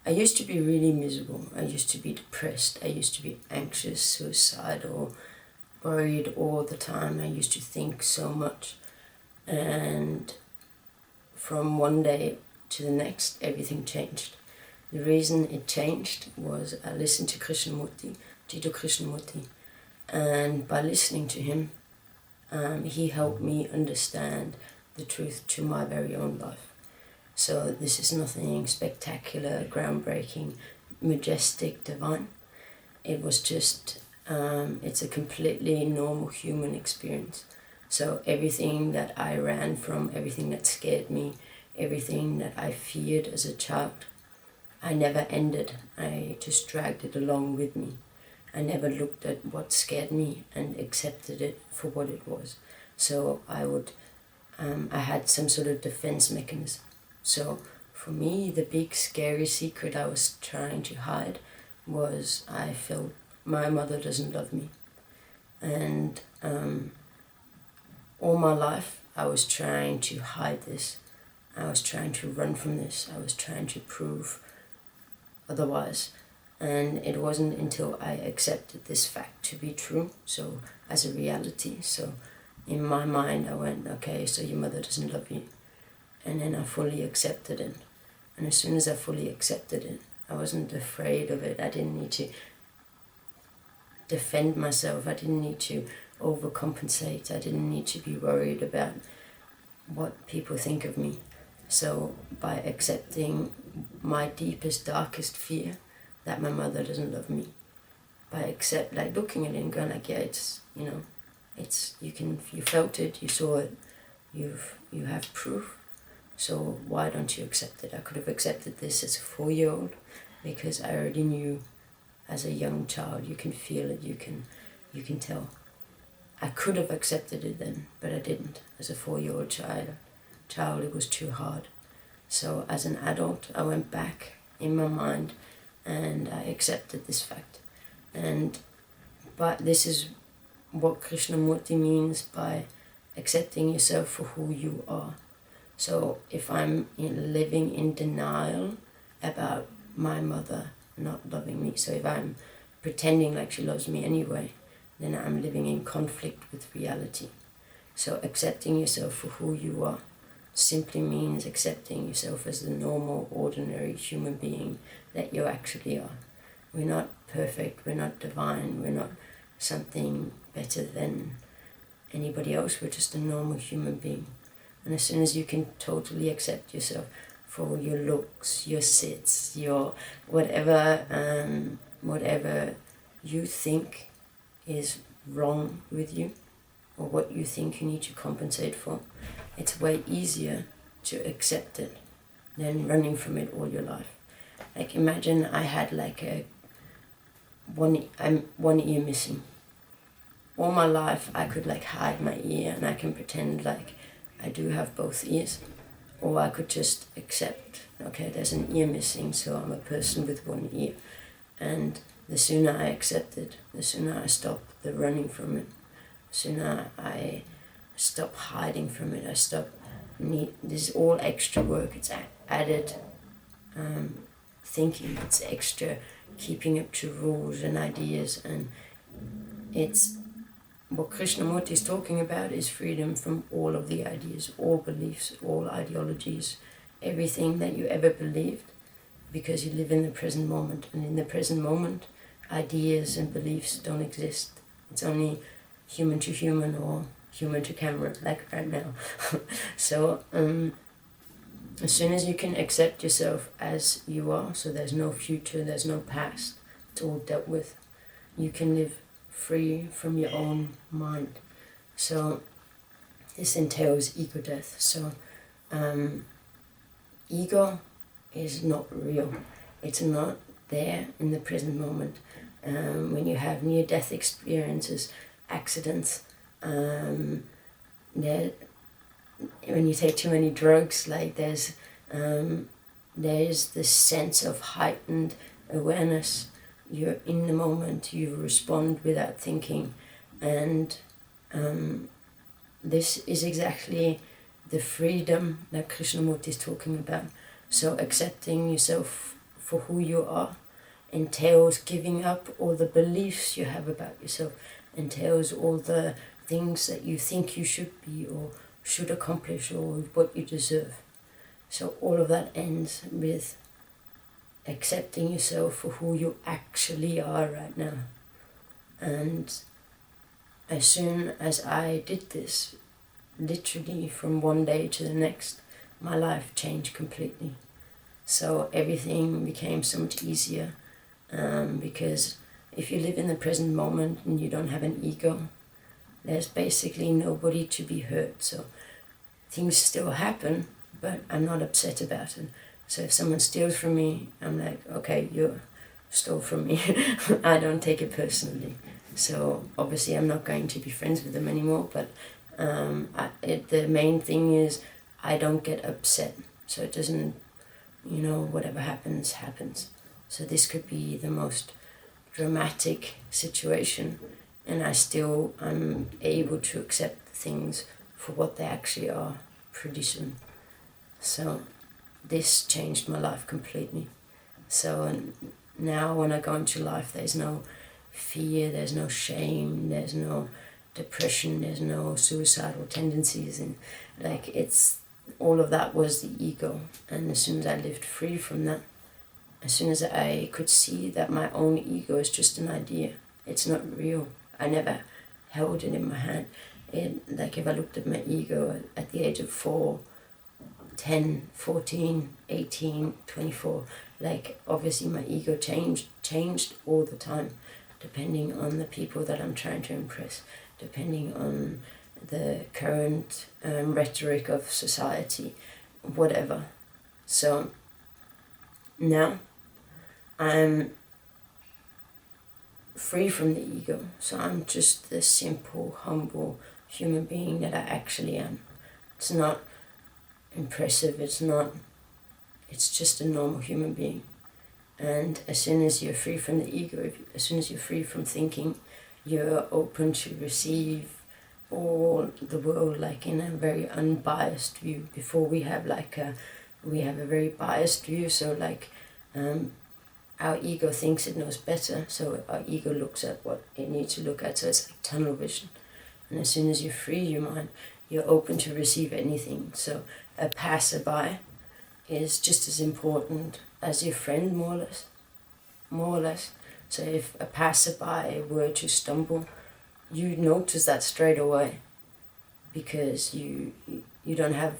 I used to be really miserable. I used to be depressed. I used to be anxious, suicidal, worried all the time. I used to think so much. And from one day to the next, everything changed. The reason it changed was I listened to Krishnamurti, Jiddu Krishnamurti, and by listening to him, he helped me understand the truth to my very own life. So this is nothing spectacular, groundbreaking, majestic, divine. It was just, it's a completely normal human experience. So everything that I ran from, everything that scared me, everything that I feared as a child, I never ended. I just dragged it along with me. I never looked at what scared me and accepted it for what it was. So I had some sort of defense mechanism. So for me, the big scary secret I was trying to hide was I felt my mother doesn't love me. And all my life I was trying to hide this. I was trying to run from this. I was trying to prove otherwise. And it wasn't until I accepted this fact to be true, so as a reality. So in my mind I went, okay, so your mother doesn't love you. And then I fully accepted it. And as soon as I fully accepted it, I wasn't afraid of it. I didn't need to defend myself. I didn't need to overcompensate. I didn't need to be worried about what people think of me. So by accepting my deepest, darkest fear, that my mother doesn't love me, by looking at it and going like, yeah, it's, you felt it, you saw it, you have proof. So why don't you accept it? I could have accepted this as a 4-year-old because I already knew as a young child, you can feel it, you can tell. I could have accepted it then, but I didn't. As a 4-year-old child, it was too hard. So as an adult, I went back in my mind and I accepted this fact. But this is what Krishnamurti means by accepting yourself for who you are. So if I'm living in denial about my mother not loving me, so if I'm pretending like she loves me anyway, then I'm living in conflict with reality. So accepting yourself for who you are simply means accepting yourself as the normal, ordinary human being that you actually are. We're not perfect, we're not divine, we're not something better than anybody else, we're just a normal human being. And as soon as you can totally accept yourself for your looks, your sits, your whatever you think is wrong with you, or what you think you need to compensate for, it's way easier to accept it than running from it all your life. Like imagine I had one ear missing. All my life I could hide my ear and I can pretend like I do have both ears. Or I could just accept, okay, there's an ear missing, so I'm a person with one ear. And the sooner I accept it, the sooner I stop the running from it, the sooner I stop hiding from it, this is all extra work, it's added thinking, it's extra keeping up to rules and ideas, and it's what Krishnamurti is talking about is freedom from all of the ideas, all beliefs, all ideologies, everything that you ever believed, because you live in the present moment. And in the present moment, ideas and beliefs don't exist. It's only human to human or human to camera, like right now. So as soon as you can accept yourself as you are, so there's no future, there's no past, it's all dealt with, you can live free from your own mind. So this entails ego death. So ego is not real. It's not there in the present moment. When you have near-death experiences, accidents, when you take too many drugs, there's this sense of heightened awareness. You're in the moment, you respond without thinking, and this is exactly the freedom that Krishnamurti is talking about. So accepting yourself for who you are entails giving up all the beliefs you have about yourself, entails all the things that you think you should be or should accomplish or what you deserve. So all of that ends with accepting yourself for who you actually are right now. And as soon as I did this, literally from one day to the next, my life changed completely. So everything became so much easier, because if you live in the present moment and you don't have an ego, there's basically nobody to be hurt. So things still happen, but I'm not upset about it. So if someone steals from me, I'm like, okay, you stole from me. I don't take it personally. So obviously I'm not going to be friends with them anymore, but the main thing is I don't get upset. So it doesn't, whatever happens, happens. So this could be the most dramatic situation, and I'm able to accept things for what they actually are pretty soon. So this changed my life completely. So now when I go into life, there's no fear, there's no shame, there's no depression, there's no suicidal tendencies, and it's all of that was the ego. And as soon as I lived free from that, as soon as I could see that my own ego is just an idea, it's not real. I never held it in my hand. If I looked at my ego at the age of 4, 10, 14, 18, 24, obviously my ego changed all the time, depending on the people that I'm trying to impress, depending on the current rhetoric of society, whatever. So now I'm free from the ego, so I'm just the simple, humble human being that I actually am. It's not impressive, it's just a normal human being. And as soon as you're free from the ego, as soon as you're free from thinking, you're open to receive all the world in a very unbiased view. Before we have a very biased view, so our ego thinks it knows better, so our ego looks at what it needs to look at, so it's like tunnel vision. And as soon as you free your mind, you're open to receive anything. So a passerby is just as important as your friend, more or less. So if a passerby were to stumble, you notice that straight away, because you don't have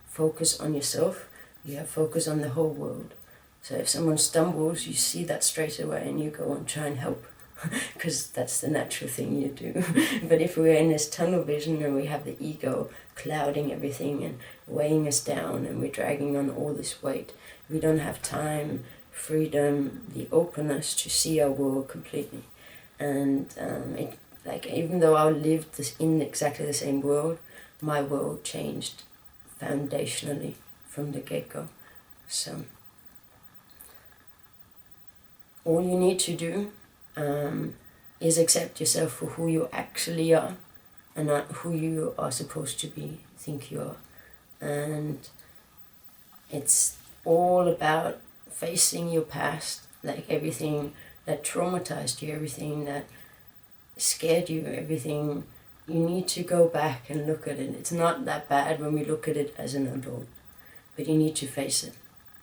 focus on yourself, you have focus on the whole world. So if someone stumbles, you see that straight away and you go and try and help, because that's the natural thing you do. But if we're in this tunnel vision and we have the ego clouding everything and weighing us down and we're dragging on all this weight, we don't have time, freedom, the openness to see our world completely. And even though I lived in exactly the same world, my world changed foundationally from the get-go. So all you need to do is accept yourself for who you actually are, and not who you are supposed to think you are. And it's all about facing your past, everything that traumatized you, everything that scared you, everything. You need to go back and look at it. It's not that bad when we look at it as an adult, but you need to face it.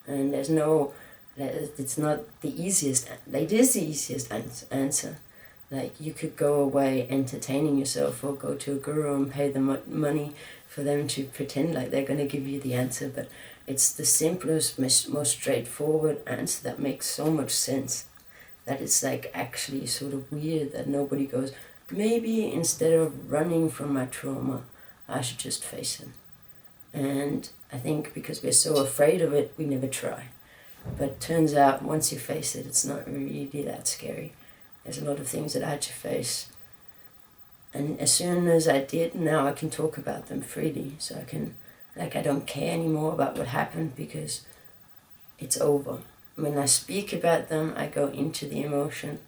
And it's not the easiest, it is the easiest answer. You could go away entertaining yourself, or go to a guru and pay them money for them to pretend like they're going to give you the answer, but it's the simplest, most straightforward answer that makes so much sense that it's actually sort of weird that nobody goes, maybe instead of running from my trauma, I should just face it. And I think because we're so afraid of it, we never try. But it turns out once you face it, it's not really that scary. There's a lot of things that I had to face. And as soon as I did, now I can talk about them freely. So I can, I don't care anymore about what happened, because it's over. When I speak about them, I go into the emotion.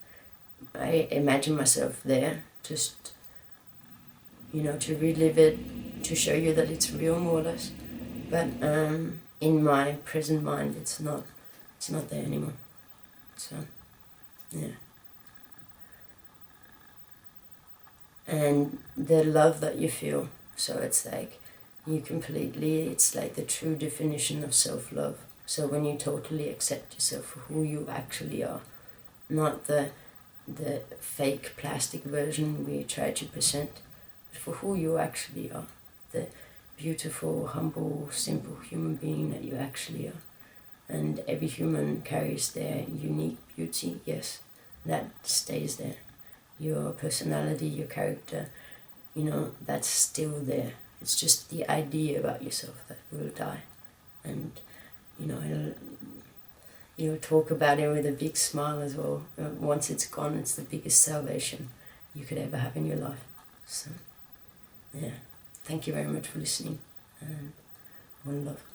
I imagine myself there, just, to relive it, to show you that it's real, more or less. But in my present mind, it's not It's not there anymore. So, yeah. And the love that you feel, so it's like it's like the true definition of self-love. So when you totally accept yourself for who you actually are, not the fake plastic version we try to present, but for who you actually are, the beautiful, humble, simple human being that you actually are. And every human carries their unique beauty, yes, that stays there. Your personality, your character, that's still there. It's just the idea about yourself that will die. And, you'll talk about it with a big smile as well. Once it's gone, it's the biggest salvation you could ever have in your life. So, yeah. Thank you very much for listening. And one love.